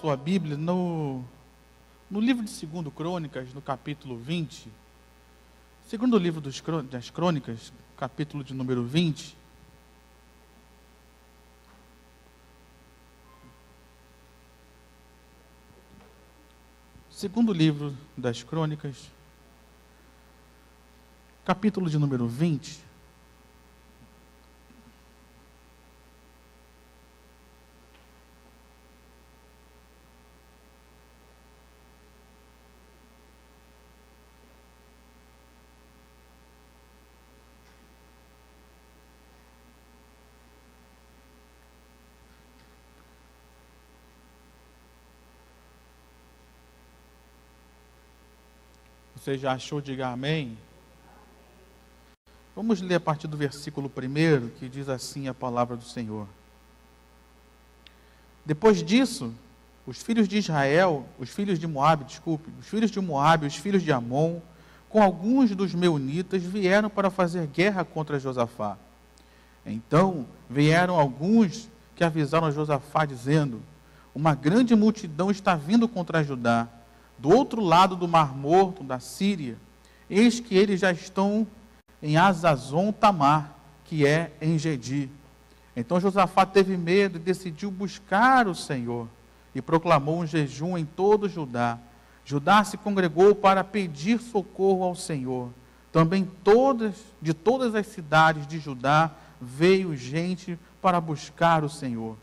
sua Bíblia no livro de 2 Crônicas, no capítulo 20. Segundo livro das Crônicas, capítulo de número 20. Segundo livro das Crônicas, capítulo de número 20. Você já achou? Diga amém. Vamos ler a partir do versículo 1, que diz assim a palavra do Senhor. Depois disso, os filhos de Israel, os filhos de Moabe, os filhos de Moabe, os filhos de Amon, com alguns dos meunitas, vieram para fazer guerra contra Josafá. Então vieram alguns que avisaram a Josafá, dizendo: uma grande multidão está vindo contra Judá, do outro lado do Mar Morto, da Síria. Eis que eles já estão em Hazazon Tamar, que é em Gedi. Então Josafá teve medo e decidiu buscar o Senhor, e proclamou um jejum em todo Judá. Judá se congregou para pedir socorro ao Senhor. Também de todas as cidades de Judá veio gente para buscar o Senhor.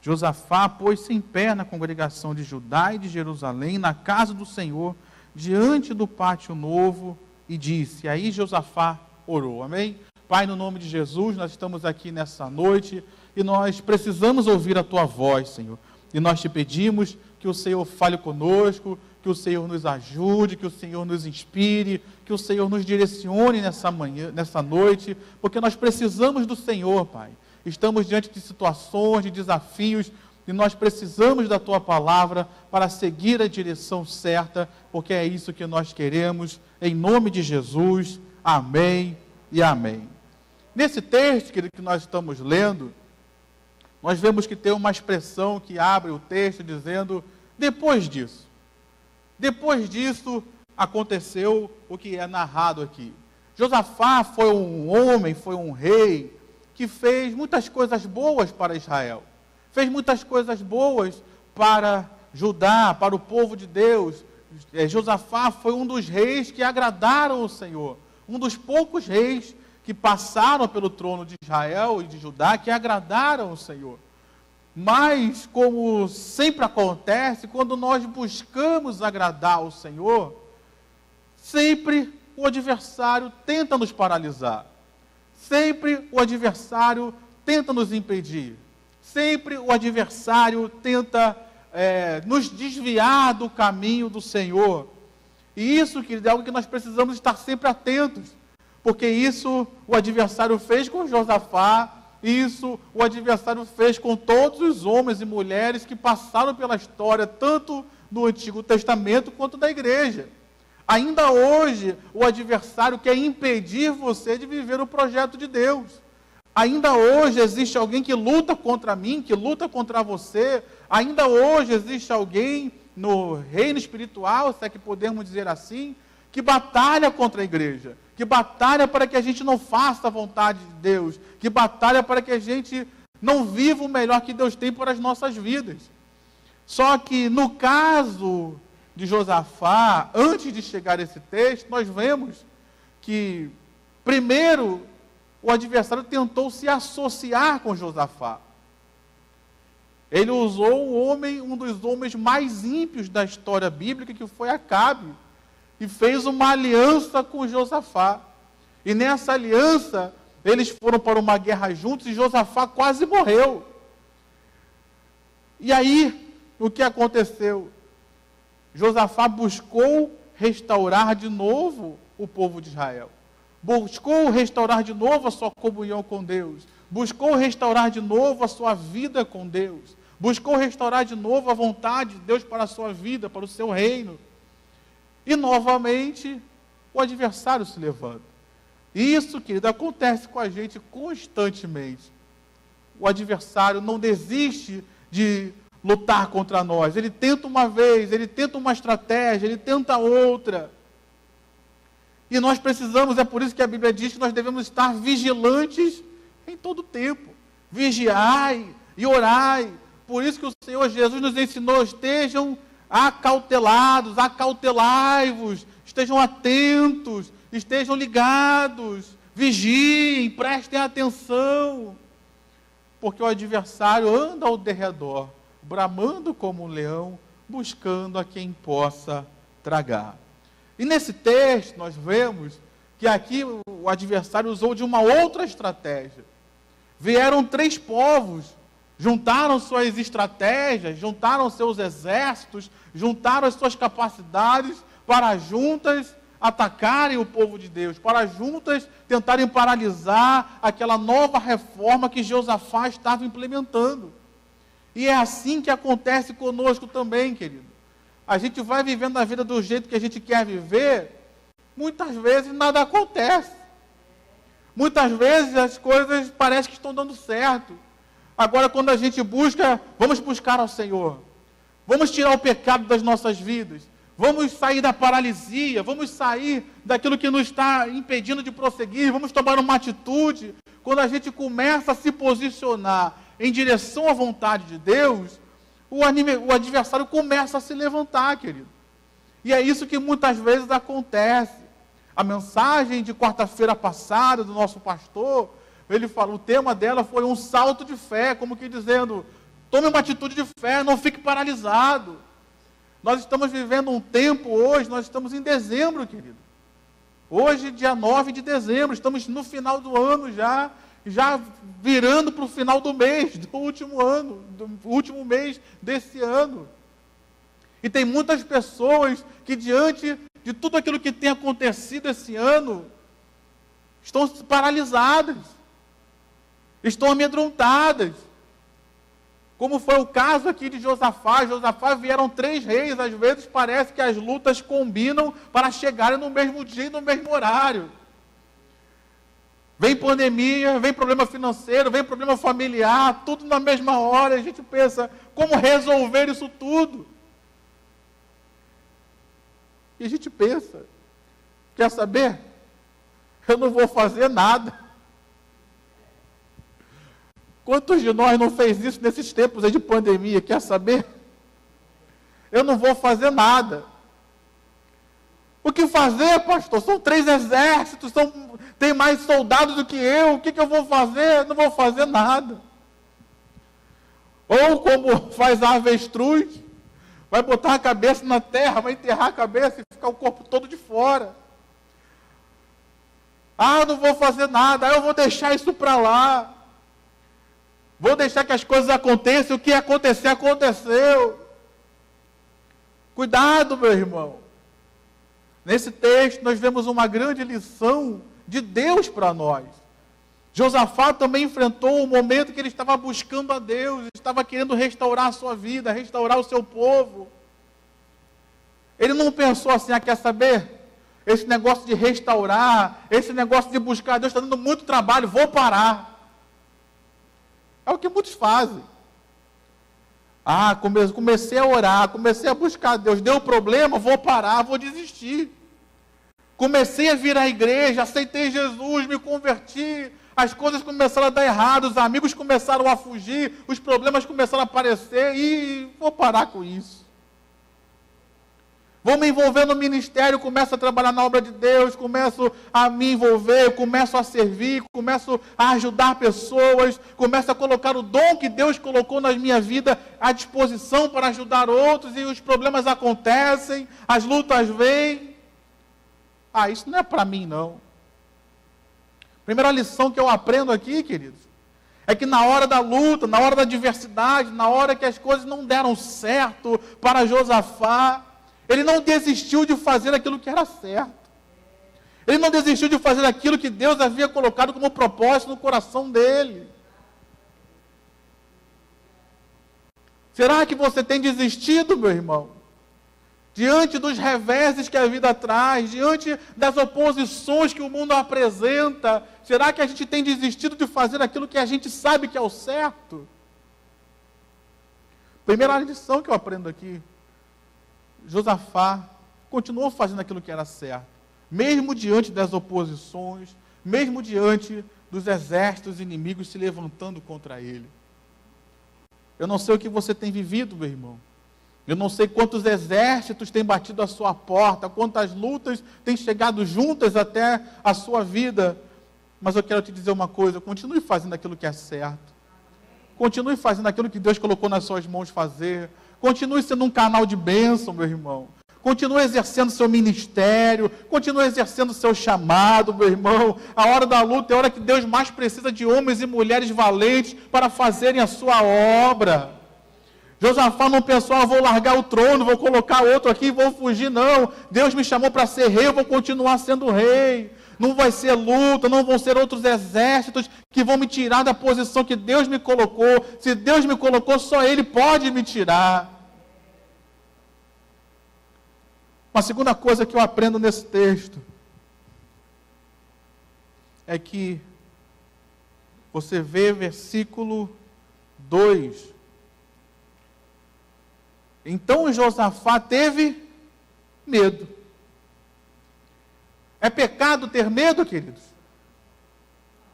Josafá pôs-se em pé na congregação de Judá e de Jerusalém, na casa do Senhor, diante do pátio novo, e disse. Aí Josafá orou. Amém? Pai, no nome de Jesus, nós estamos aqui nessa noite e nós precisamos ouvir a Tua voz, Senhor. E nós te pedimos que o Senhor fale conosco, que o Senhor nos ajude, que o Senhor nos inspire, que o Senhor nos direcione nessa noite, porque nós precisamos do Senhor, Pai. Estamos diante de situações, de desafios, e nós precisamos da Tua palavra para seguir a direção certa, porque é isso que nós queremos, em nome de Jesus. Amém e amém. Nesse texto, querido, que nós estamos lendo, nós vemos que tem uma expressão que abre o texto dizendo: depois disso. Depois disso, aconteceu o que é narrado aqui. Josafá foi um homem, foi um rei, que fez muitas coisas boas para Israel. Fez muitas coisas boas para Judá, para o povo de Deus. Josafá foi um dos reis que agradaram o Senhor. Um dos poucos reis que passaram pelo trono de Israel e de Judá, que agradaram o Senhor. Mas, como sempre acontece, quando nós buscamos agradar o Senhor, sempre o adversário tenta nos paralisar. Sempre o adversário tenta nos impedir. Sempre o adversário tenta nos desviar do caminho do Senhor. E isso, querido, é algo que nós precisamos estar sempre atentos. Porque isso o adversário fez com Josafá, isso o adversário fez com todos os homens e mulheres que passaram pela história, tanto do Antigo Testamento quanto da igreja. Ainda hoje, o adversário quer impedir você de viver o projeto de Deus. Ainda hoje existe alguém que luta contra mim, que luta contra você. Ainda hoje existe alguém no reino espiritual, se é que podemos dizer assim, que batalha contra a igreja, que batalha para que a gente não faça a vontade de Deus, que batalha para que a gente não viva o melhor que Deus tem para as nossas vidas. Só que no caso de Josafá, antes de chegar a esse texto, nós vemos que, primeiro, o adversário tentou se associar com Josafá. Ele usou um dos homens mais ímpios da história bíblica, que foi Acabe, e fez uma aliança com Josafá. E nessa aliança, eles foram para uma guerra juntos e Josafá quase morreu. E aí, o que aconteceu? Josafá buscou restaurar de novo o povo de Israel. Buscou restaurar de novo a sua comunhão com Deus. Buscou restaurar de novo a sua vida com Deus. Buscou restaurar de novo a vontade de Deus para a sua vida, para o seu reino. E novamente, o adversário se levanta. Isso, querido, acontece com a gente constantemente. O adversário não desiste de lutar contra nós. Ele tenta uma vez, ele tenta uma estratégia, ele tenta outra. E nós precisamos, é por isso que a Bíblia diz que nós devemos estar vigilantes em todo tempo. Vigiai e orai. Por isso que o Senhor Jesus nos ensinou, estejam acautelados, acautelai-vos, estejam atentos, estejam ligados, vigiem, prestem atenção. Porque o adversário anda ao derredor, bramando como um leão, buscando a quem possa tragar. E nesse texto nós vemos que aqui o adversário usou de uma outra estratégia. Vieram 3 povos, juntaram suas estratégias, juntaram seus exércitos, juntaram as suas capacidades para juntas atacarem o povo de Deus, para juntas tentarem paralisar aquela nova reforma que Josafá estava implementando. E é assim que acontece conosco também, querido. A gente vai vivendo a vida do jeito que a gente quer viver, muitas vezes nada acontece. Muitas vezes as coisas parecem que estão dando certo. Agora, quando a gente busca, vamos buscar ao Senhor. Vamos tirar o pecado das nossas vidas. Vamos sair da paralisia. Vamos sair daquilo que nos está impedindo de prosseguir. Vamos tomar uma atitude. Quando a gente começa a se posicionar em direção à vontade de Deus, o adversário começa a se levantar, querido. E é isso que muitas vezes acontece. A mensagem de quarta-feira passada do nosso pastor, ele falou, o tema dela foi um salto de fé, como que dizendo, tome uma atitude de fé, não fique paralisado. Nós estamos vivendo um tempo hoje, nós estamos em dezembro, querido. Hoje, dia 9 de dezembro, estamos no final do ano já virando para o final do mês, do último mês desse ano. E tem muitas pessoas que diante de tudo aquilo que tem acontecido esse ano, estão paralisadas, estão amedrontadas. Como foi o caso aqui de Josafá. Josafá vieram 3 reis, às vezes parece que as lutas combinam para chegarem no mesmo dia e no mesmo horário. Vem pandemia, vem problema financeiro, vem problema familiar, tudo na mesma hora. A gente pensa, como resolver isso tudo? E a gente pensa, quer saber? Eu não vou fazer nada. Quantos de nós não fez isso nesses tempos aí de pandemia? Quer saber? Eu não vou fazer nada. O que fazer, pastor? São 3 exércitos, tem mais soldados do que eu. O que eu vou fazer? Não vou fazer nada. Ou como faz a avestruz, vai botar a cabeça na terra, vai enterrar a cabeça e ficar o corpo todo de fora. Ah, não vou fazer nada, eu vou deixar isso para lá. Vou deixar que as coisas aconteçam, o que acontecer, aconteceu. Cuidado, meu irmão. Nesse texto nós vemos uma grande lição de Deus para nós. Josafá também enfrentou o momento que ele estava buscando a Deus, estava querendo restaurar a sua vida, restaurar o seu povo. Ele não pensou assim, quer saber? Esse negócio de restaurar, esse negócio de buscar a Deus está dando muito trabalho, vou parar. É o que muitos fazem. Comecei a orar, comecei a buscar a Deus, deu problema, vou parar, vou desistir. Comecei a vir à igreja, aceitei Jesus, me converti, as coisas começaram a dar errado, os amigos começaram a fugir, os problemas começaram a aparecer e vou parar com isso. Vou me envolver no ministério, começo a trabalhar na obra de Deus, começo a me envolver, começo a servir, começo a ajudar pessoas, começo a colocar o dom que Deus colocou na minha vida à disposição para ajudar outros, e os problemas acontecem, as lutas vêm. Isso não é para mim, não. Primeira lição que eu aprendo aqui, queridos, é que na hora da luta, na hora da adversidade, na hora que as coisas não deram certo para Josafá, ele não desistiu de fazer aquilo que era certo. Ele não desistiu de fazer aquilo que Deus havia colocado como propósito no coração dele. Será que você tem desistido, meu irmão? Diante dos reveses que a vida traz, diante das oposições que o mundo apresenta, será que a gente tem desistido de fazer aquilo que a gente sabe que é o certo? Primeira lição que eu aprendo aqui, Josafá continuou fazendo aquilo que era certo, mesmo diante das oposições, mesmo diante dos exércitos inimigos se levantando contra ele. Eu não sei o que você tem vivido, meu irmão. Eu não sei quantos exércitos têm batido a sua porta, quantas lutas têm chegado juntas até a sua vida. Mas eu quero te dizer uma coisa, continue fazendo aquilo que é certo. Continue fazendo aquilo que Deus colocou nas suas mãos fazer. Continue sendo um canal de bênção, meu irmão. Continue exercendo seu ministério. Continue exercendo seu chamado, meu irmão. A hora da luta é a hora que Deus mais precisa de homens e mulheres valentes para fazerem a sua obra. Josafá não pensou, vou largar o trono, vou colocar outro aqui e vou fugir, não. Deus me chamou para ser rei, eu vou continuar sendo rei. Não vai ser luta, não vão ser outros exércitos que vão me tirar da posição que Deus me colocou. Se Deus me colocou, só Ele pode me tirar. Uma segunda coisa que eu aprendo nesse texto é que você vê versículo 2. Então Josafá teve medo. É pecado ter medo, queridos?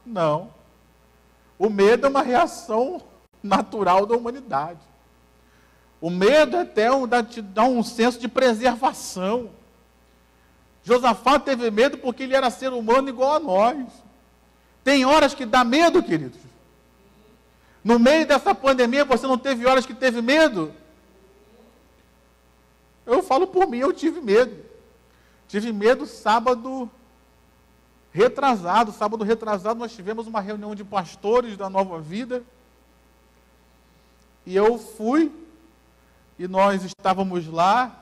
Não. O medo é uma reação natural da humanidade. O medo até te dá um senso de preservação. Josafá teve medo porque ele era ser humano igual a nós. Tem horas que dá medo, queridos. No meio dessa pandemia, você não teve horas que teve medo? Eu falo por mim, eu tive medo. Tive medo sábado retrasado. Sábado retrasado nós tivemos uma reunião de pastores da Nova Vida. E eu fui, e nós estávamos lá.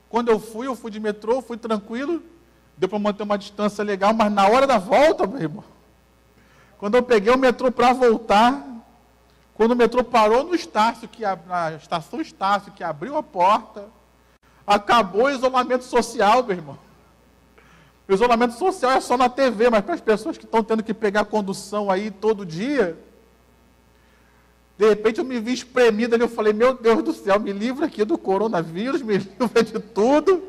Quando eu fui de metrô, fui tranquilo. Deu para manter uma distância legal, mas na hora da volta, meu irmão, quando eu peguei o metrô para voltar, quando o metrô parou no Estácio, na estação Estácio, que abriu a porta, acabou o isolamento social, meu irmão. O isolamento social é só na TV, mas para as pessoas que estão tendo que pegar condução aí todo dia, de repente eu me vi espremido ali, eu falei, meu Deus do céu, me livra aqui do coronavírus, me livra de tudo.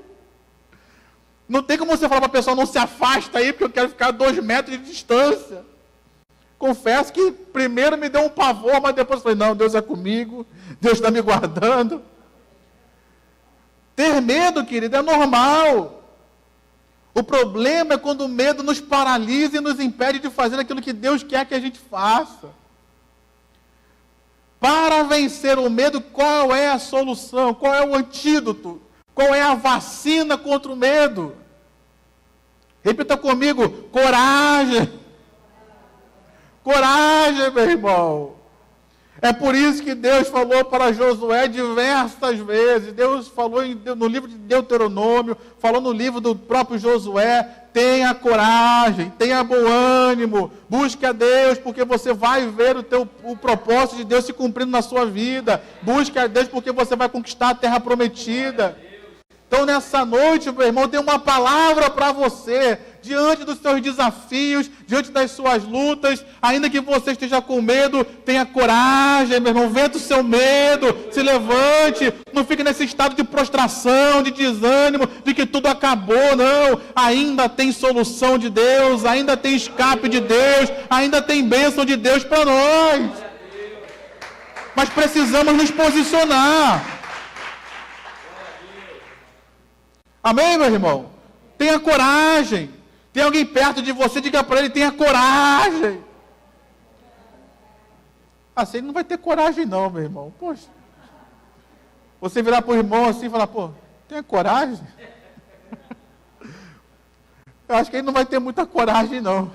Não tem como você falar para a pessoa, não se afasta aí, porque eu quero ficar a 2 metros de distância. Confesso que primeiro me deu um pavor, mas depois eu falei, não, Deus é comigo, Deus está me guardando. Ter medo, querido, é normal. O problema é quando o medo nos paralisa e nos impede de fazer aquilo que Deus quer que a gente faça. Para vencer o medo, qual é a solução? Qual é o antídoto? Qual é a vacina contra o medo? Repita comigo, coragem. Coragem, meu irmão. É por isso que Deus falou para Josué diversas vezes. Deus falou no livro de Deuteronômio, falou no livro do próprio Josué, tenha coragem, tenha bom ânimo, busque a Deus, porque você vai ver o propósito de Deus se cumprindo na sua vida. Busque a Deus, porque você vai conquistar a terra prometida. Então, nessa noite, meu irmão, tem uma palavra para você, diante dos seus desafios, diante das suas lutas, ainda que você esteja com medo, tenha coragem, meu irmão, vence o seu medo, se levante, não fique nesse estado de prostração, de desânimo, de que tudo acabou, não, ainda tem solução de Deus, ainda tem escape de Deus, ainda tem bênção de Deus para nós, mas precisamos nos posicionar. Amém, meu irmão? Tenha coragem. Tem alguém perto de você, diga para ele, tenha coragem. Assim ele não vai ter coragem não, meu irmão. Poxa. Você virar para o irmão assim e falar, pô, tenha coragem? Eu acho que ele não vai ter muita coragem não.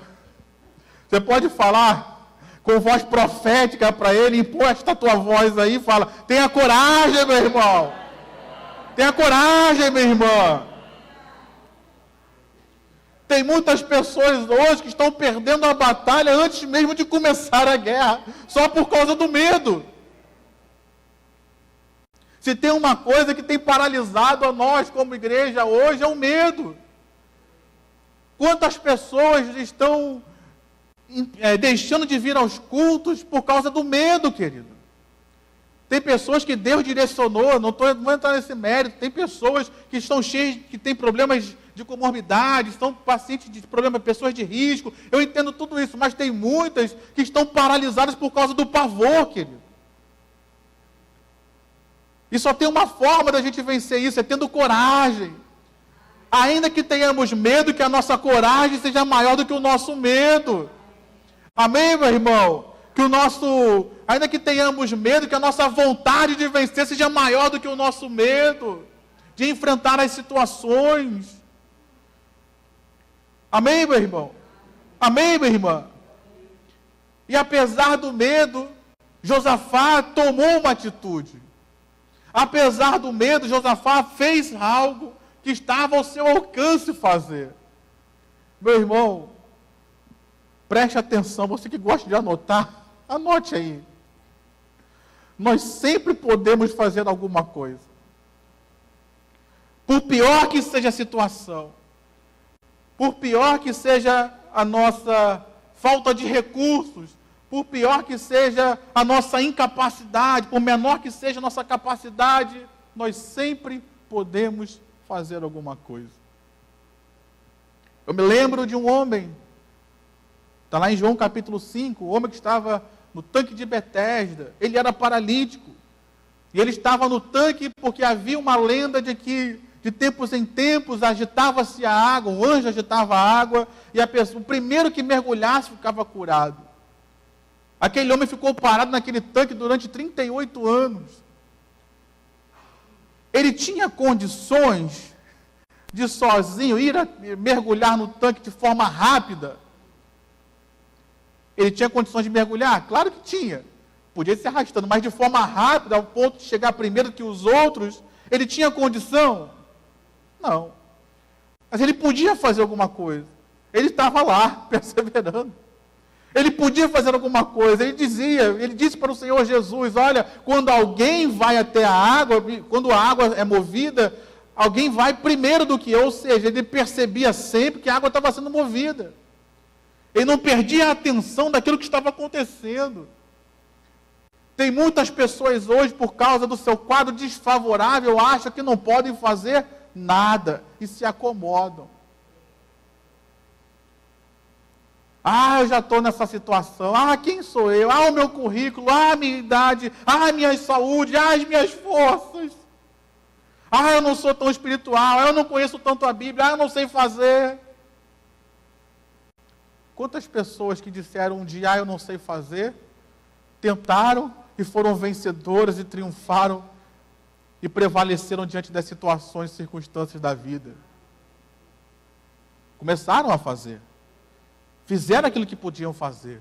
Você pode falar com voz profética para ele, imposta a tua voz aí e fala, tenha coragem, meu irmão. Tenha coragem, minha irmã. Tem muitas pessoas hoje que estão perdendo a batalha antes mesmo de começar a guerra, só por causa do medo. Se tem uma coisa que tem paralisado a nós como igreja hoje, é o medo. Quantas pessoas estão deixando de vir aos cultos por causa do medo, querido? Tem pessoas que Deus direcionou, não vou entrar nesse mérito, tem pessoas que estão cheias, que têm problemas de comorbidade, são pacientes de problemas, pessoas de risco, eu entendo tudo isso, mas tem muitas que estão paralisadas por causa do pavor, querido. E só tem uma forma da gente vencer isso, é tendo coragem. Ainda que tenhamos medo, que a nossa coragem seja maior do que o nosso medo. Amém, meu irmão? Ainda que tenhamos medo, que a nossa vontade de vencer seja maior do que o nosso medo, de enfrentar as situações. Amém, meu irmão? Amém, minha irmã? E apesar do medo, Josafá tomou uma atitude. Apesar do medo, Josafá fez algo que estava ao seu alcance fazer. Meu irmão, preste atenção, você que gosta de anotar, anote aí. Nós sempre podemos fazer alguma coisa. Por pior que seja a situação, por pior que seja a nossa falta de recursos, por pior que seja a nossa incapacidade, por menor que seja a nossa capacidade, nós sempre podemos fazer alguma coisa. Eu me lembro de um homem, está lá em João capítulo 5, o homem que estava no tanque de Betesda, ele era paralítico, e ele estava no tanque porque havia uma lenda de que de tempos em tempos agitava-se a água, o anjo agitava a água, e o primeiro que mergulhasse ficava curado. Aquele homem ficou parado naquele tanque durante 38 anos. Ele tinha condições de sozinho ir mergulhar no tanque de forma rápida. Ele tinha condições de mergulhar? Claro que tinha. Podia ir se arrastando, mas de forma rápida, ao ponto de chegar primeiro que os outros, ele tinha condição? Não. Mas ele podia fazer alguma coisa. Ele estava lá, perseverando. Ele podia fazer alguma coisa. Ele disse para o Senhor Jesus, olha, quando alguém vai até a água, quando a água é movida, alguém vai primeiro do que eu, ou seja, ele percebia sempre que a água estava sendo movida. Ele não perdia a atenção daquilo que estava acontecendo. Tem muitas pessoas hoje, por causa do seu quadro desfavorável, acham que não podem fazer nada e se acomodam. Ah, eu já estou nessa situação. Ah, quem sou eu? Ah, o meu currículo. Ah, a minha idade. Ah, a minha saúde. Ah, as minhas forças. Ah, eu não sou tão espiritual. Eu não conheço tanto a Bíblia. Ah, eu não sei fazer. Quantas pessoas que disseram um dia, ah, eu não sei fazer, tentaram e foram vencedoras e triunfaram e prevaleceram diante das situações e circunstâncias da vida. Começaram a fazer. Fizeram aquilo que podiam fazer.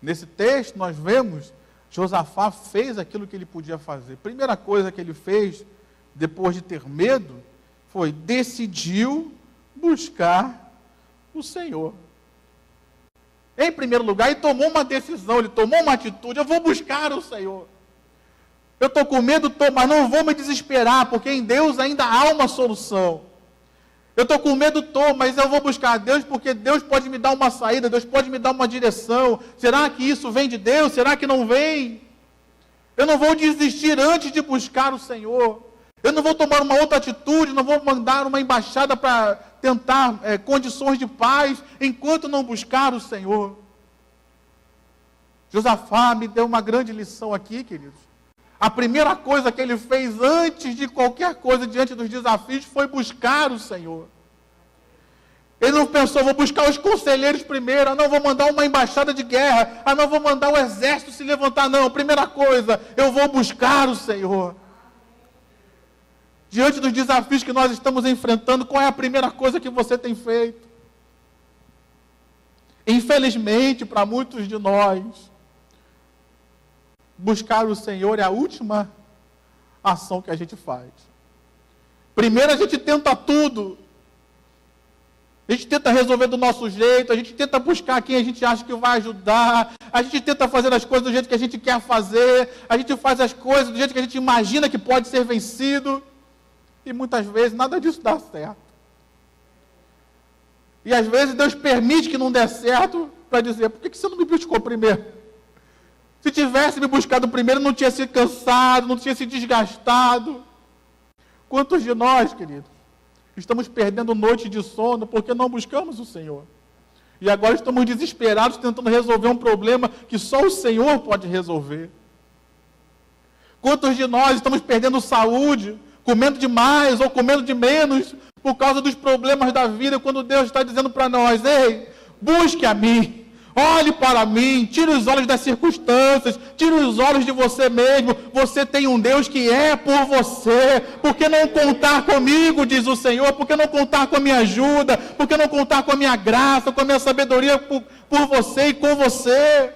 Nesse texto nós vemos, Josafá fez aquilo que ele podia fazer. Primeira coisa que ele fez, depois de ter medo, foi decidiu buscar o Senhor. Em primeiro lugar, ele tomou uma decisão, ele tomou uma atitude, eu vou buscar o Senhor. Eu estou com medo, mas não vou me desesperar, porque em Deus ainda há uma solução. Eu estou com medo, mas eu vou buscar a Deus, porque Deus pode me dar uma saída, Deus pode me dar uma direção. Será que isso vem de Deus? Será que não vem? Eu não vou desistir antes de buscar o Senhor. Eu não vou tomar uma outra atitude, não vou mandar uma embaixada para tentar condições de paz, enquanto não buscar o Senhor. Josafá me deu uma grande lição aqui, queridos. A primeira coisa que ele fez antes de qualquer coisa diante dos desafios foi buscar o Senhor. Ele não pensou, vou buscar os conselheiros primeiro, não vou mandar uma embaixada de guerra, não vou mandar o exército se levantar, não. Primeira coisa, eu vou buscar o Senhor. Diante dos desafios que nós estamos enfrentando, qual é a primeira coisa que você tem feito? Infelizmente, para muitos de nós, buscar o Senhor é a última ação que a gente faz. Primeiro a gente tenta tudo. A gente tenta resolver do nosso jeito, a gente tenta buscar quem a gente acha que vai ajudar, a gente tenta fazer as coisas do jeito que a gente quer fazer, a gente faz as coisas do jeito que a gente imagina que pode ser vencido, e muitas vezes nada disso dá certo. E às vezes Deus permite que não dê certo, para dizer, por que você não me buscou primeiro? Se tivesse me buscado primeiro, não tinha se cansado, não tinha se desgastado. Quantos de nós, querido, estamos perdendo noite de sono porque não buscamos o Senhor? E agora estamos desesperados tentando resolver um problema que só o Senhor pode resolver. Quantos de nós estamos perdendo saúde, comendo demais ou comendo de menos, por causa dos problemas da vida, quando Deus está dizendo para nós: ei, busque a mim, olhe para mim, tire os olhos das circunstâncias, tire os olhos de você mesmo, você tem um Deus que é por você. Por que não contar comigo, diz o Senhor? Por que não contar com a minha ajuda? Por que não contar com a minha graça, com a minha sabedoria por você e com você?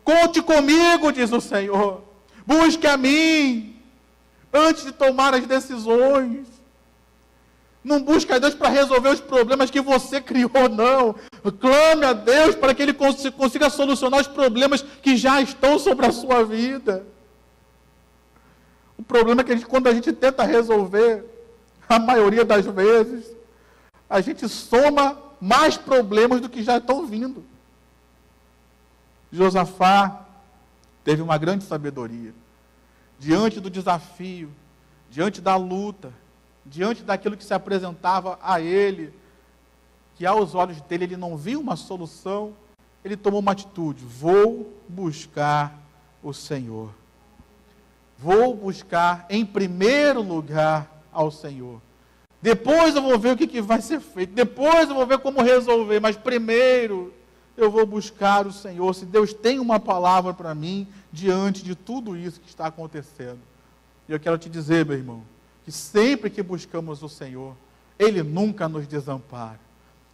Conte comigo, diz o Senhor. Busque a mim antes de tomar as decisões. Não busque a Deus para resolver os problemas que você criou, não. Clame a Deus para que Ele consiga solucionar os problemas que já estão sobre a sua vida. O problema é que quando a gente tenta resolver, a maioria das vezes, a gente soma mais problemas do que já estão vindo. Josafá teve uma grande sabedoria. Diante do desafio, diante da luta, diante daquilo que se apresentava a ele, que aos olhos dele ele não viu uma solução, ele tomou uma atitude: vou buscar o Senhor. Vou buscar em primeiro lugar ao Senhor. Depois eu vou ver o que vai ser feito, depois eu vou ver como resolver, mas primeiro eu vou buscar o Senhor. Se Deus tem uma palavra para mim, diante de tudo isso que está acontecendo. E eu quero te dizer, meu irmão, que sempre que buscamos o Senhor, Ele nunca nos desampara.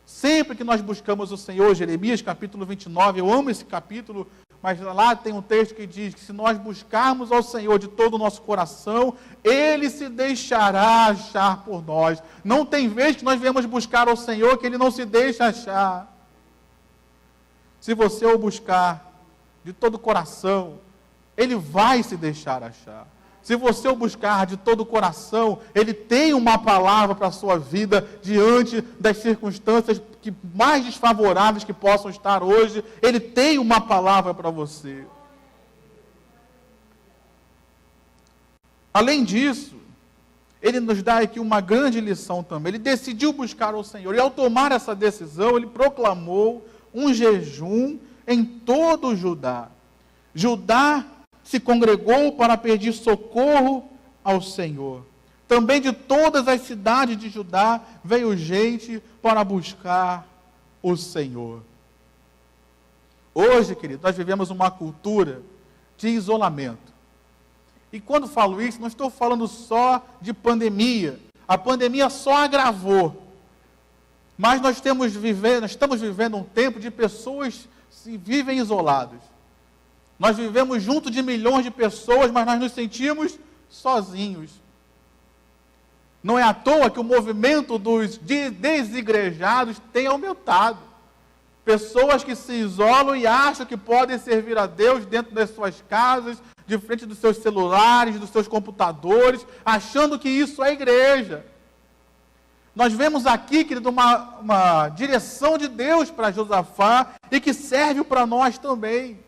Sempre que nós buscamos o Senhor, Jeremias capítulo 29, eu amo esse capítulo, mas lá tem um texto que diz que se nós buscarmos ao Senhor de todo o nosso coração, Ele se deixará achar por nós. Não tem vez que nós viemos buscar ao Senhor que Ele não se deixa achar. Se você o buscar de todo o coração, Ele vai se deixar achar. Se você o buscar de todo o coração, Ele tem uma palavra para a sua vida, diante das circunstâncias mais desfavoráveis que possam estar hoje, Ele tem uma palavra para você. Além disso, Ele nos dá aqui uma grande lição também. Ele decidiu buscar o Senhor, e ao tomar essa decisão, Ele proclamou um jejum em todo o Judá. Judá se congregou para pedir socorro ao Senhor. Também de todas as cidades de Judá veio gente para buscar o Senhor. Hoje, querido, nós vivemos uma cultura de isolamento. E quando falo isso, não estou falando só de pandemia. A pandemia só agravou. Mas nós estamos vivendo um tempo de pessoas que vivem isoladas. Nós vivemos junto de milhões de pessoas, mas nós nos sentimos sozinhos. Não é à toa que o movimento dos desigrejados tem aumentado. Pessoas que se isolam e acham que podem servir a Deus dentro das suas casas, de frente dos seus celulares, dos seus computadores, achando que isso é igreja. Nós vemos aqui, querido, uma direção de Deus para Josafá e que serve para nós também.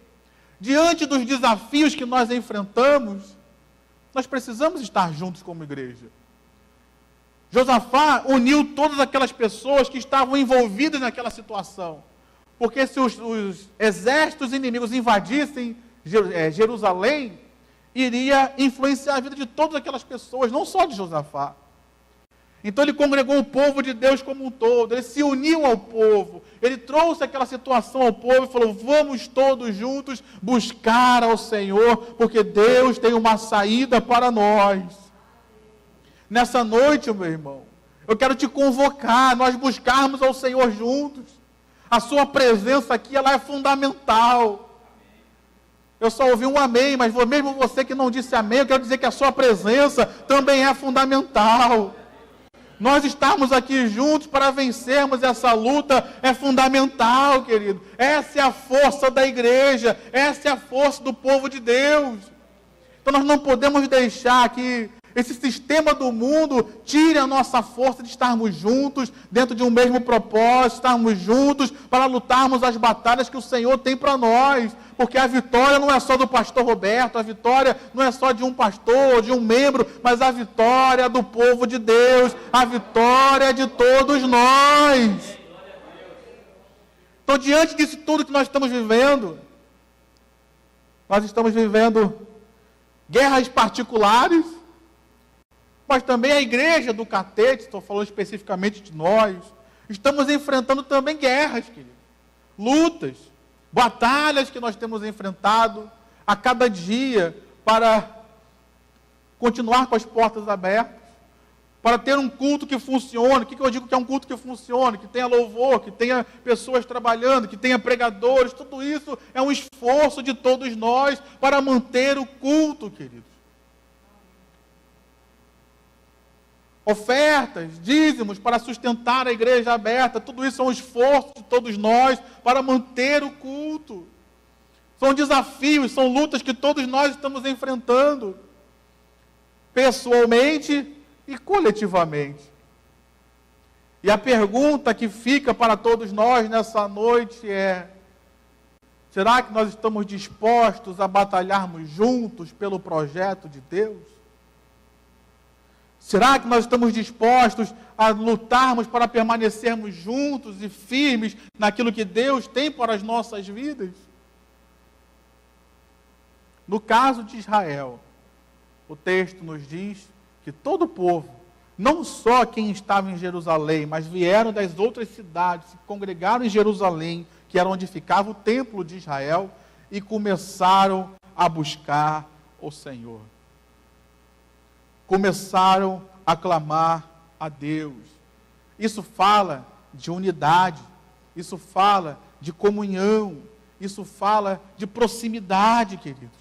Diante dos desafios que nós enfrentamos, nós precisamos estar juntos como igreja. Josafá uniu todas aquelas pessoas que estavam envolvidas naquela situação. Porque se os exércitos inimigos invadissem Jerusalém, iria influenciar a vida de todas aquelas pessoas, não só de Josafá. Então ele congregou o povo de Deus como um todo, ele se uniu ao povo, ele trouxe aquela situação ao povo e falou: vamos todos juntos buscar ao Senhor, porque Deus tem uma saída para nós. Nessa noite, meu irmão, eu quero te convocar, nós buscarmos ao Senhor juntos. A sua presença aqui, ela é fundamental. Eu só ouvi um amém, mas mesmo você que não disse amém, eu quero dizer que a sua presença também é fundamental. Nós estarmos aqui juntos para vencermos essa luta é fundamental, querido. Essa é a força da igreja, essa é a força do povo de Deus. Então nós não podemos deixar que esse sistema do mundo tire a nossa força de estarmos juntos, dentro de um mesmo propósito, estarmos juntos para lutarmos as batalhas que o Senhor tem para nós. Porque a vitória não é só do pastor Roberto, a vitória não é só de um pastor, de um membro, mas a vitória é do povo de Deus, a vitória é de todos nós. Então, diante disso tudo que nós estamos vivendo guerras particulares, mas também a igreja do Catete, estou falando especificamente de nós, estamos enfrentando também guerras, queridos, lutas, batalhas que nós temos enfrentado a cada dia para continuar com as portas abertas, para ter um culto que funcione. O que eu digo que é um culto que funcione? Que tenha louvor, que tenha pessoas trabalhando, que tenha pregadores. Tudo isso é um esforço de todos nós para manter o culto, queridos. Ofertas, dízimos para sustentar a igreja aberta. Tudo isso é um esforço de todos nós para manter o culto. São desafios, são lutas que todos nós estamos enfrentando, pessoalmente e coletivamente. E a pergunta que fica para todos nós nessa noite é: será que nós estamos dispostos a batalharmos juntos pelo projeto de Deus? Será que nós estamos dispostos a lutarmos para permanecermos juntos e firmes naquilo que Deus tem para as nossas vidas? No caso de Israel, o texto nos diz que todo o povo, não só quem estava em Jerusalém, mas vieram das outras cidades, se congregaram em Jerusalém, que era onde ficava o templo de Israel, e começaram a buscar o Senhor. Começaram a clamar a Deus. Isso fala de unidade, isso fala de comunhão, isso fala de proximidade, queridos.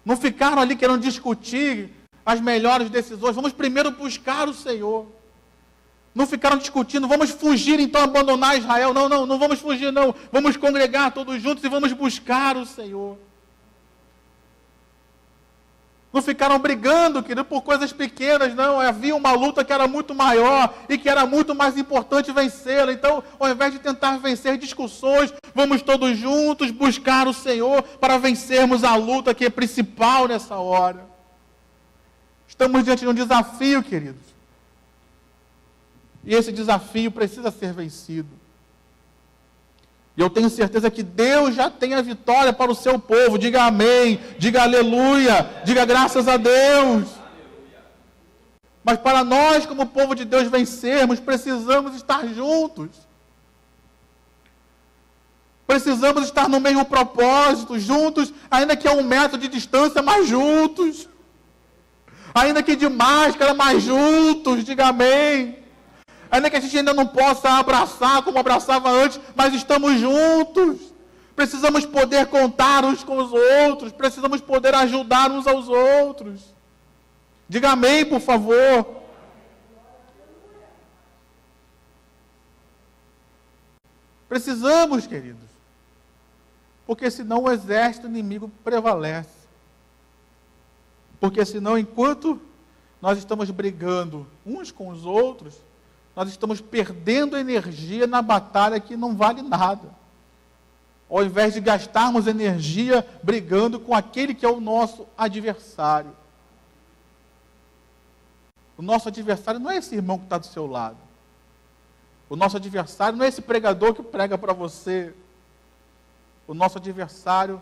Não ficaram ali querendo discutir as melhores decisões. Vamos primeiro buscar o Senhor. Não ficaram discutindo, vamos fugir então, abandonar Israel. Não vamos fugir não. Vamos congregar todos juntos e vamos buscar o Senhor. Não ficaram brigando, querido, por coisas pequenas, não. Havia uma luta que era muito maior e que era muito mais importante vencê-la. Então, ao invés de tentar vencer discussões, vamos todos juntos buscar o Senhor para vencermos a luta que é principal nessa hora. Estamos diante de um desafio, queridos. E esse desafio precisa ser vencido. E eu tenho certeza que Deus já tem a vitória para o seu povo. Diga amém, diga aleluia, diga graças a Deus. Mas para nós, como povo de Deus, vencermos, precisamos estar juntos. Precisamos estar no mesmo propósito, juntos, ainda que a 1 metro de distância, mas juntos. Ainda que de máscara, mas juntos, diga amém. Ainda que a gente ainda não possa abraçar como abraçava antes, mas estamos juntos. Precisamos poder contar uns com os outros, precisamos poder ajudar uns aos outros. Diga amém, por favor. Precisamos, queridos. Porque senão o exército inimigo prevalece. Porque senão, enquanto nós estamos brigando uns com os outros, nós estamos perdendo energia na batalha que não vale nada. Ao invés de gastarmos energia brigando com aquele que é o nosso adversário. O nosso adversário não é esse irmão que está do seu lado. O nosso adversário não é esse pregador que prega para você. O nosso adversário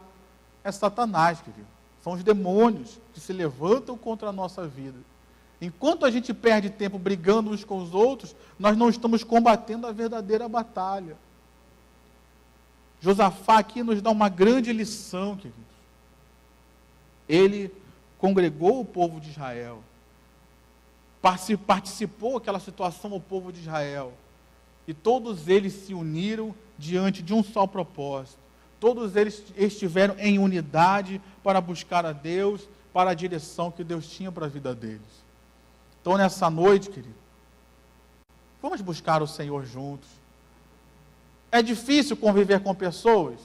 é Satanás, querido. São os demônios que se levantam contra a nossa vida. Enquanto a gente perde tempo brigando uns com os outros, nós não estamos combatendo a verdadeira batalha. Josafá aqui nos dá uma grande lição, queridos. Ele congregou o povo de Israel. Participou daquela situação o povo de Israel. E todos eles se uniram diante de um só propósito. Todos eles estiveram em unidade para buscar a Deus, para a direção que Deus tinha para a vida deles. Então, nessa noite, querido, vamos buscar o Senhor juntos. É difícil conviver com pessoas?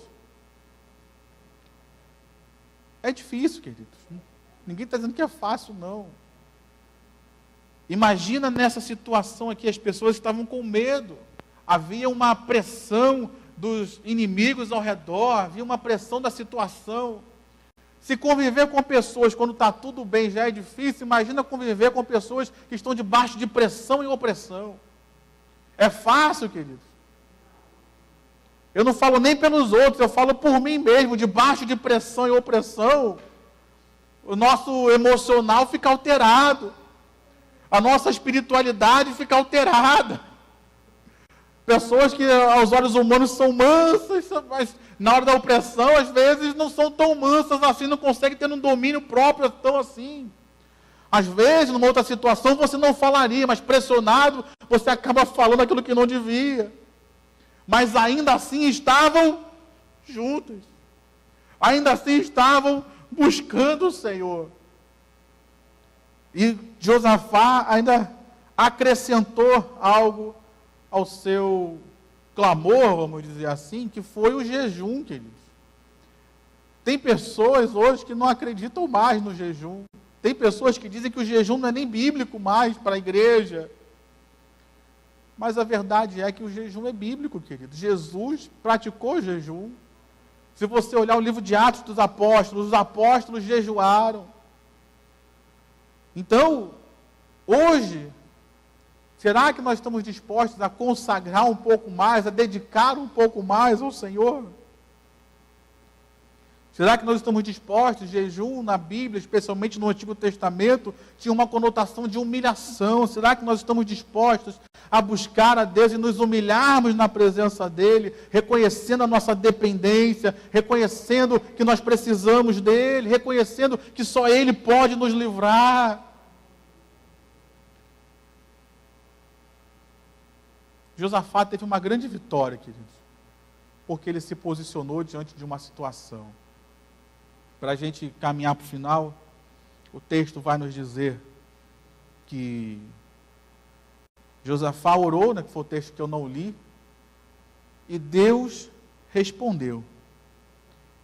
É difícil, queridos. Ninguém está dizendo que é fácil, não. Imagina nessa situação aqui, as pessoas estavam com medo. Havia uma pressão dos inimigos ao redor, havia uma pressão da situação. Se conviver com pessoas quando está tudo bem já é difícil, imagina conviver com pessoas que estão debaixo de pressão e opressão. É fácil, queridos? Eu não falo nem pelos outros, eu falo por mim mesmo. Debaixo de pressão e opressão, o nosso emocional fica alterado. A nossa espiritualidade fica alterada. Pessoas que aos olhos humanos são mansas, mas na hora da opressão, às vezes, não são tão mansas assim, não conseguem ter um domínio próprio tão assim. Às vezes, numa outra situação, você não falaria, mas pressionado, você acaba falando aquilo que não devia. Mas ainda assim estavam juntas. Ainda assim estavam buscando o Senhor. E Josafá ainda acrescentou algo ao seu clamor, vamos dizer assim, que foi o jejum, queridos. Tem pessoas hoje que não acreditam mais no jejum. Tem pessoas que dizem que o jejum não é nem bíblico mais para a igreja. Mas a verdade é que o jejum é bíblico, querido. Jesus praticou jejum. Se você olhar o livro de Atos dos Apóstolos, os apóstolos jejuaram. Então, hoje, será que nós estamos dispostos a consagrar um pouco mais, a dedicar um pouco mais ao Senhor? Será que nós estamos dispostos? Jejum na Bíblia, especialmente no Antigo Testamento, tinha uma conotação de humilhação. Será que nós estamos dispostos a buscar a Deus e nos humilharmos na presença dEle, reconhecendo a nossa dependência, reconhecendo que nós precisamos dEle, reconhecendo que só Ele pode nos livrar? Josafá teve uma grande vitória, queridos, porque ele se posicionou diante de uma situação. Para a gente caminhar para o final, o texto vai nos dizer que Josafá orou, que foi o texto que eu não li, e Deus respondeu.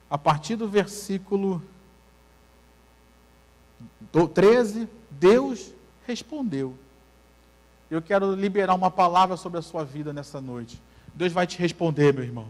A partir do versículo 13, Deus respondeu. Eu quero liberar uma palavra sobre a sua vida nessa noite. Deus vai te responder, meu irmão.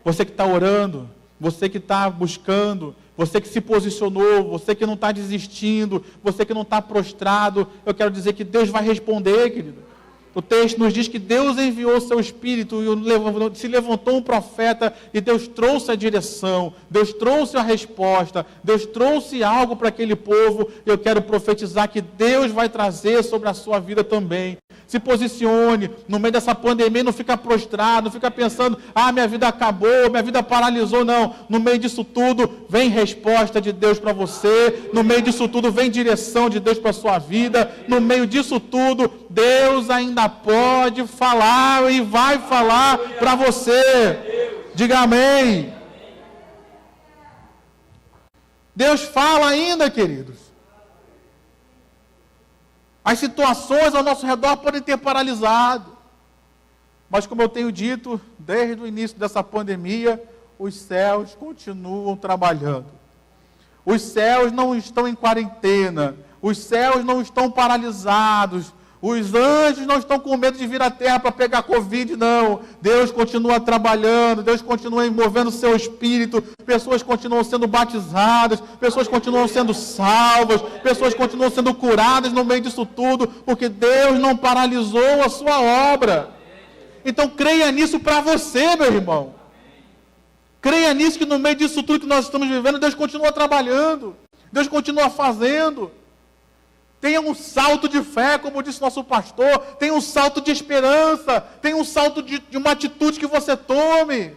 Você que está orando, você que está buscando, você que se posicionou, você que não está desistindo, você que não está prostrado, eu quero dizer que Deus vai responder, querido. O texto nos diz que Deus enviou o seu Espírito e se levantou um profeta e Deus trouxe a direção, Deus trouxe a resposta, Deus trouxe algo para aquele povo. Eu quero profetizar que Deus vai trazer sobre a sua vida também. Se posicione no meio dessa pandemia, não fica prostrado, não fica pensando, minha vida acabou, minha vida paralisou, não. No meio disso tudo, vem resposta de Deus para você, no meio disso tudo, vem direção de Deus para a sua vida, no meio disso tudo, Deus ainda pode falar e vai falar para você. Diga amém. Deus fala ainda, queridos. As situações ao nosso redor podem ter paralisado. Mas como eu tenho dito, desde o início dessa pandemia, os céus continuam trabalhando. Os céus não estão em quarentena. Os céus não estão paralisados. Os anjos não estão com medo de vir à terra para pegar Covid, não. Deus continua trabalhando, Deus continua movendo o seu espírito, pessoas continuam sendo batizadas, pessoas continuam sendo salvas, pessoas continuam sendo curadas no meio disso tudo, porque Deus não paralisou a sua obra. Então creia nisso para você, meu irmão. Creia nisso, que no meio disso tudo que nós estamos vivendo, Deus continua trabalhando, Deus continua fazendo. Tenha um salto de fé, como disse nosso pastor. Tenha um salto de esperança. Tenha um salto de uma atitude que você tome.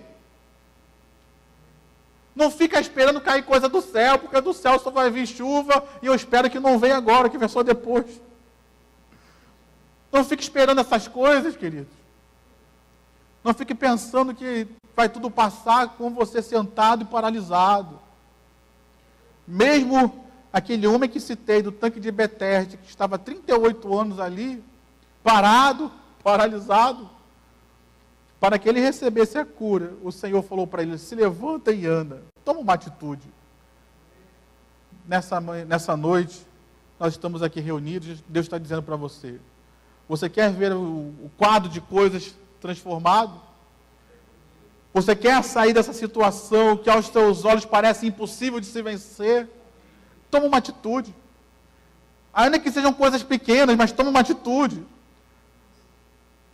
Não fica esperando cair coisa do céu, porque do céu só vai vir chuva, e eu espero que não venha agora, que venha só depois. Não fique esperando essas coisas, queridos. Não fique pensando que vai tudo passar com você sentado e paralisado. Mesmo aquele homem que citei do tanque de Betesda, que estava 38 anos ali, parado, paralisado, para que ele recebesse a cura, o Senhor falou para ele: se levanta e anda, toma uma atitude. Nessa noite, nós estamos aqui reunidos, Deus está dizendo para você. Você quer ver o quadro de coisas transformado? Você quer sair dessa situação que aos teus olhos parece impossível de se vencer? Toma uma atitude. Ainda que sejam coisas pequenas, mas toma uma atitude.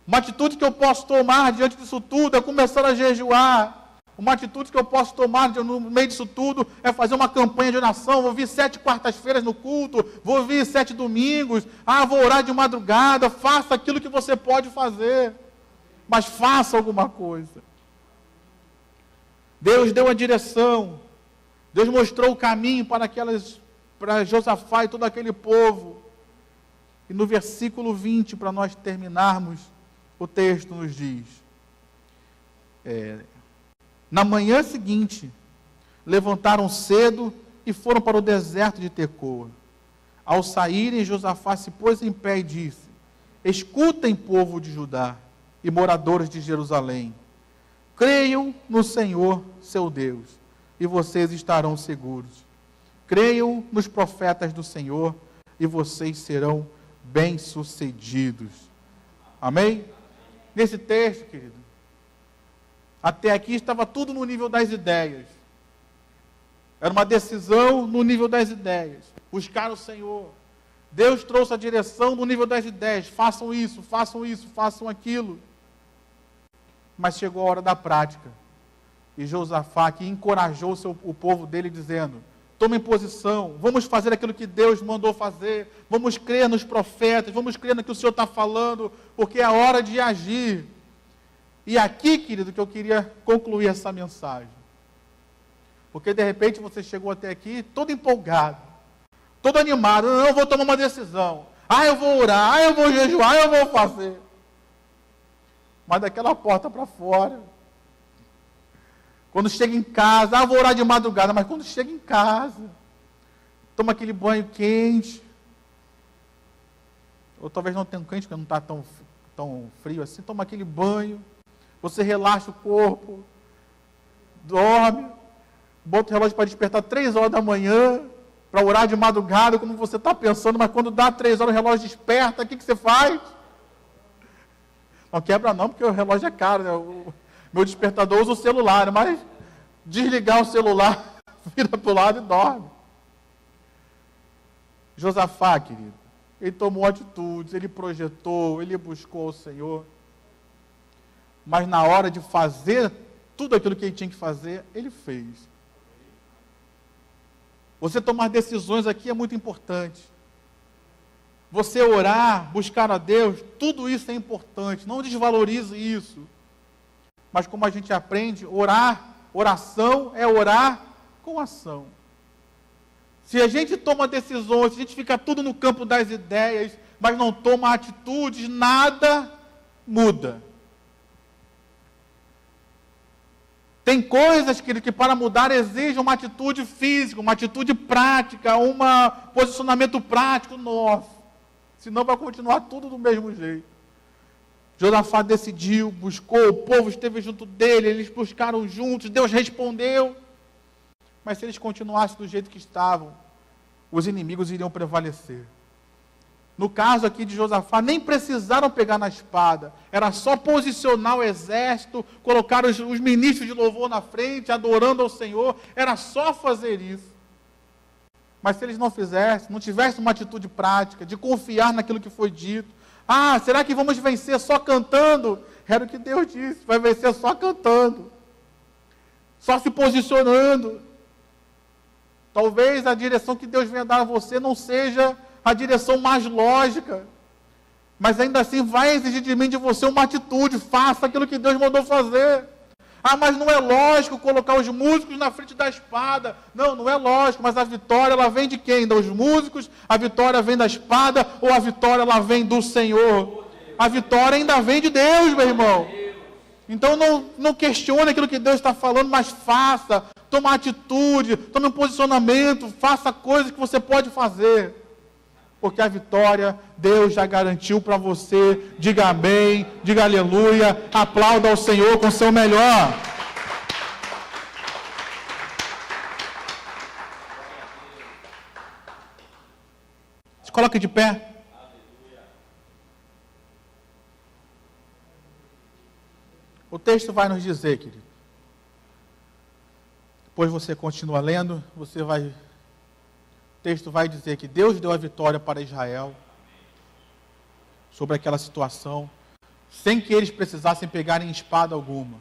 Uma atitude que eu posso tomar diante disso tudo é começar a jejuar. Uma atitude que eu posso tomar no meio disso tudo é fazer uma campanha de oração. Vou vir 7 quartas-feiras no culto, vou vir 7 domingos, vou orar de madrugada. Faça aquilo que você pode fazer, mas faça alguma coisa. Deus deu a direção, Deus mostrou o caminho para Josafá e todo aquele povo. E no versículo 20, para nós terminarmos, o texto nos diz: na manhã seguinte, levantaram cedo e foram para o deserto de Tecoa. Ao saírem, Josafá se pôs em pé e disse: escutem, povo de Judá e moradores de Jerusalém, creiam no Senhor, seu Deus, e vocês estarão seguros. Creiam nos profetas do Senhor, e vocês serão bem-sucedidos. Amém? Nesse texto, querido, até aqui estava tudo no nível das ideias. Era uma decisão no nível das ideias. Buscar o Senhor. Deus trouxe a direção no nível das ideias. Façam isso, façam aquilo. Mas chegou a hora da prática. E Josafá que encorajou o povo dele dizendo: tomem posição, vamos fazer aquilo que Deus mandou fazer, vamos crer nos profetas, vamos crer no que o Senhor está falando, porque é a hora de agir. E aqui, querido, que eu queria concluir essa mensagem. Porque de repente você chegou até aqui todo empolgado, todo animado: não, eu vou tomar uma decisão, eu vou orar, eu vou jejuar, eu vou fazer. Mas daquela porta para fora, quando chega em casa, vou orar de madrugada, mas quando chega em casa, toma aquele banho quente, ou talvez não tenha quente, porque não está tão frio assim, toma aquele banho, você relaxa o corpo, dorme, bota o relógio para despertar 3 horas da manhã, para orar de madrugada, como você está pensando, mas quando dá 3 horas o relógio desperta, o que você faz? Não quebra não, porque o relógio é caro, né? O meu despertador usa o celular, mas desligar o celular, vira para o lado e dorme. Josafá, querido, ele tomou atitudes, ele projetou, ele buscou o Senhor. Mas na hora de fazer tudo aquilo que ele tinha que fazer, ele fez. Você tomar decisões aqui é muito importante. Você orar, buscar a Deus, tudo isso é importante. Não desvalorize isso. Mas como a gente aprende, oração é orar com ação. Se a gente toma decisões, se a gente fica tudo no campo das ideias, mas não toma atitudes, nada muda. Tem coisas que para mudar exigem uma atitude física, uma atitude prática, um posicionamento prático nosso. Senão vai continuar tudo do mesmo jeito. Josafá decidiu, buscou, o povo esteve junto dele, eles buscaram juntos, Deus respondeu. Mas se eles continuassem do jeito que estavam, os inimigos iriam prevalecer. No caso aqui de Josafá, nem precisaram pegar na espada, era só posicionar o exército, colocar os ministros de louvor na frente, adorando ao Senhor, era só fazer isso. Mas se eles não fizessem, não tivessem uma atitude prática, de confiar naquilo que foi dito, será que vamos vencer só cantando? Era o que Deus disse, vai vencer só cantando, só se posicionando. Talvez a direção que Deus venha dar a você não seja a direção mais lógica, mas ainda assim vai exigir de mim, de você, uma atitude. Faça aquilo que Deus mandou fazer. Mas não é lógico colocar os músicos na frente da espada. Não é lógico, mas a vitória, ela vem de quem? Dos músicos? A vitória vem da espada? Ou a vitória, ela vem do Senhor? A vitória ainda vem de Deus, meu irmão. Então não questione aquilo que Deus está falando, mas faça. Tome atitude, tome um posicionamento, faça coisas que você pode fazer. Porque a vitória, Deus já garantiu para você. Diga amém, diga aleluia, aplauda ao Senhor com o seu melhor. coloque de pé. O texto vai nos dizer, querido. Depois você continua lendo, o texto vai dizer que Deus deu a vitória para Israel sobre aquela situação, sem que eles precisassem pegar em espada alguma.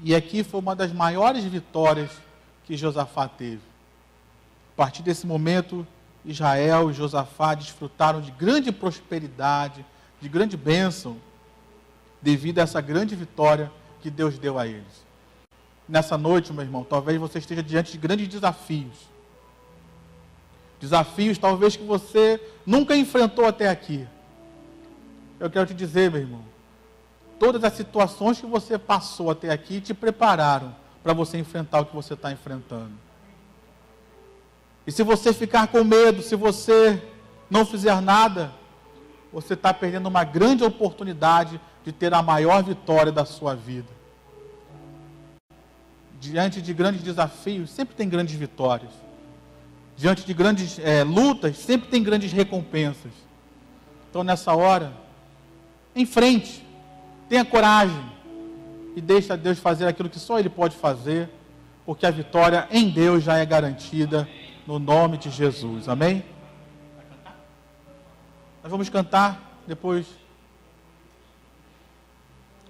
E aqui foi uma das maiores vitórias que Josafá teve. A partir desse momento, Israel e Josafá desfrutaram de grande prosperidade, de grande bênção, devido a essa grande vitória que Deus deu a eles. Nessa noite, meu irmão, talvez você esteja diante de grandes desafios. Desafios talvez que você nunca enfrentou até aqui. Eu quero te dizer, meu irmão, todas as situações que você passou até aqui te prepararam para você enfrentar o que você está enfrentando. E se você ficar com medo, se você não fizer nada, você está perdendo uma grande oportunidade de ter a maior vitória da sua vida. Diante de grandes desafios, sempre tem grandes vitórias. Diante de grandes lutas, sempre tem grandes recompensas. Então, nessa hora, em frente, tenha coragem e deixa Deus fazer aquilo que só Ele pode fazer, porque a vitória em Deus já é garantida, no nome de Jesus. Amém? Nós vamos cantar, depois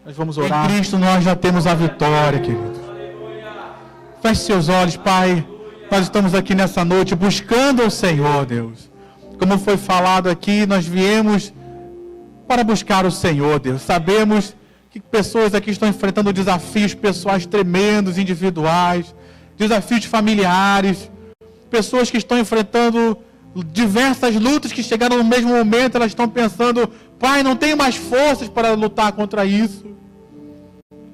nós vamos orar. Em Cristo nós já temos a vitória, querido. Feche seus olhos, Pai. Nós estamos aqui nessa noite buscando o Senhor, Deus. Como foi falado aqui, nós viemos para buscar o Senhor, Deus. Sabemos que pessoas aqui estão enfrentando desafios pessoais tremendos, individuais, desafios familiares, pessoas que estão enfrentando diversas lutas que chegaram no mesmo momento, elas estão pensando, Pai, não tenho mais forças para lutar contra isso.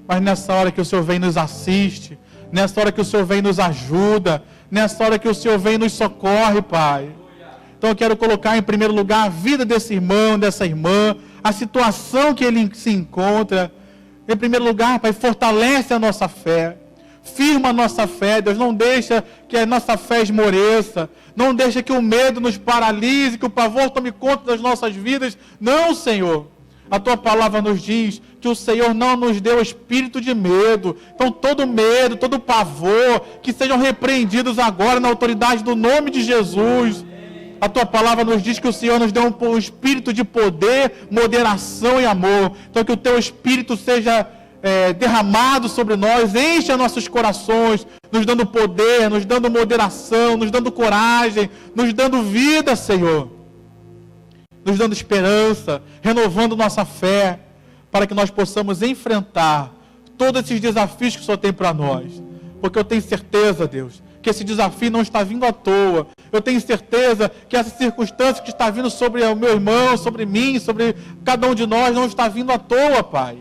Mas nessa hora que o Senhor vem e nos assiste, nessa hora que o Senhor vem e nos ajuda, nessa hora que o Senhor vem e nos socorre, Pai. Então eu quero colocar em primeiro lugar a vida desse irmão, dessa irmã, a situação que ele se encontra. Em primeiro lugar, Pai, fortalece a nossa fé. Firma a nossa fé, Deus. Não deixa que a nossa fé esmoreça. Não deixa que o medo nos paralise, que o pavor tome conta das nossas vidas. Não, Senhor. A Tua palavra nos diz que o Senhor não nos deu espírito de medo. Então todo medo, todo pavor, que sejam repreendidos agora na autoridade do nome de Jesus. A Tua palavra nos diz que o Senhor nos deu um espírito de poder, moderação e amor. Então que o Teu espírito seja derramado sobre nós, encha nossos corações, nos dando poder, nos dando moderação, nos dando coragem, nos dando vida, Senhor. Nos dando esperança, renovando nossa fé, para que nós possamos enfrentar todos esses desafios que o Senhor tem para nós. Porque eu tenho certeza, Deus, que esse desafio não está vindo à toa. Eu tenho certeza que essa circunstância que está vindo sobre o meu irmão, sobre mim, sobre cada um de nós, não está vindo à toa, Pai.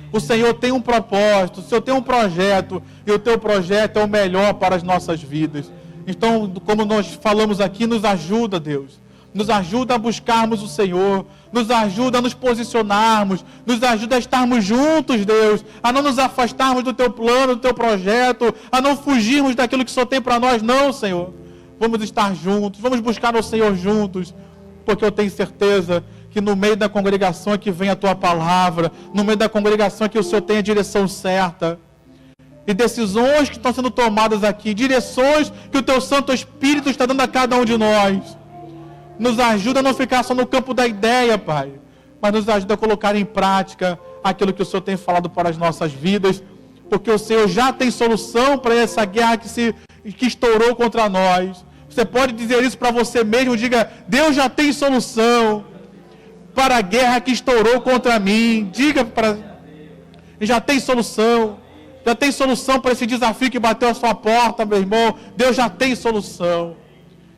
O Senhor tem um propósito, o Senhor tem um projeto, e o Teu projeto é o melhor para as nossas vidas. Então, como nós falamos aqui, nos ajuda, Deus. Nos ajuda a buscarmos o Senhor, nos ajuda a nos posicionarmos, nos ajuda a estarmos juntos, Deus, a não nos afastarmos do Teu plano, do Teu projeto, a não fugirmos daquilo que o Senhor tem para nós, não, Senhor. Vamos estar juntos, vamos buscar o Senhor juntos, porque eu tenho certeza que no meio da congregação é que vem a Tua palavra, no meio da congregação é que o Senhor tem a direção certa. E decisões que estão sendo tomadas aqui, direções que o Teu Santo Espírito está dando a cada um de nós. Nos ajuda a não ficar só no campo da ideia, Pai, mas nos ajuda a colocar em prática aquilo que o Senhor tem falado para as nossas vidas, porque o Senhor já tem solução para essa guerra que estourou contra nós. Você pode dizer isso para você mesmo, diga, Deus já tem solução para a guerra que estourou contra mim. Diga para... Já tem solução. Já tem solução para esse desafio que bateu a sua porta, meu irmão. Deus já tem solução.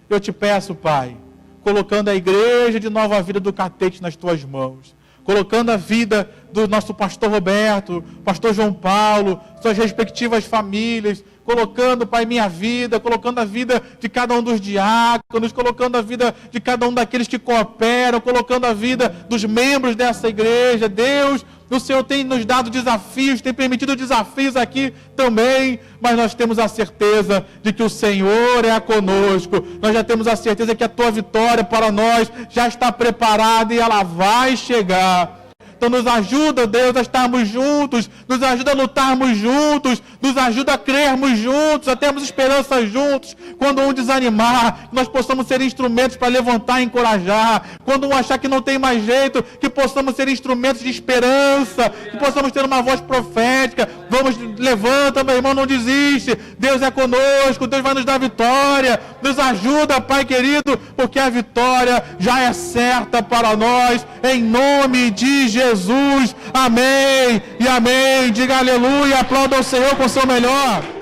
Eu te peço, Pai, colocando a igreja de Nova Vida do Catete nas Tuas mãos, colocando a vida do nosso pastor Roberto, pastor João Paulo, suas respectivas famílias, colocando, Pai, minha vida, colocando a vida de cada um dos diáconos, colocando a vida de cada um daqueles que cooperam, colocando a vida dos membros dessa igreja. Deus, O Senhor tem nos dado desafios, tem permitido desafios aqui também, mas nós temos a certeza de que o Senhor é conosco. Nós já temos a certeza que a tua vitória para nós já está preparada e ela vai chegar. Então nos ajuda, Deus, a estarmos juntos, nos ajuda a lutarmos juntos, nos ajuda a crermos juntos, a termos esperança juntos. Quando um desanimar, nós possamos ser instrumentos para levantar e encorajar. Quando um achar que não tem mais jeito, que possamos ser instrumentos de esperança, que possamos ter uma voz profética. Vamos, levanta, meu irmão, não desiste. Deus é conosco, Deus vai nos dar vitória. Nos ajuda, Pai querido, porque a vitória já é certa para nós, em nome de Jesus. Amém e amém. Diga aleluia, aplauda o Senhor com o seu melhor.